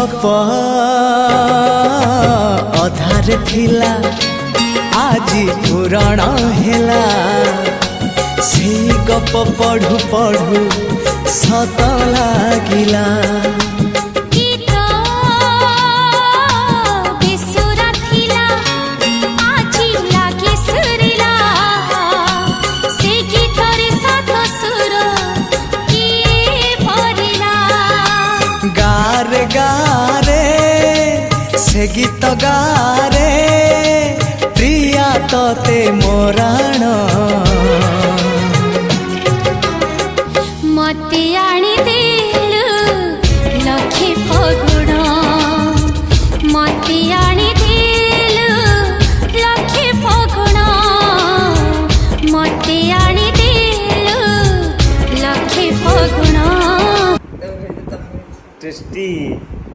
गप अधार थिला आजी पुराण हेला से गप पढ़ु पढ़ु सत लागिला गारे गारे से गीत गारे प्रिया तोते मोराण मते आनी देलु लखे फगुण मते आनी देलु लखे फगुण मते आनी देलु लखे फगुण टेस्टी।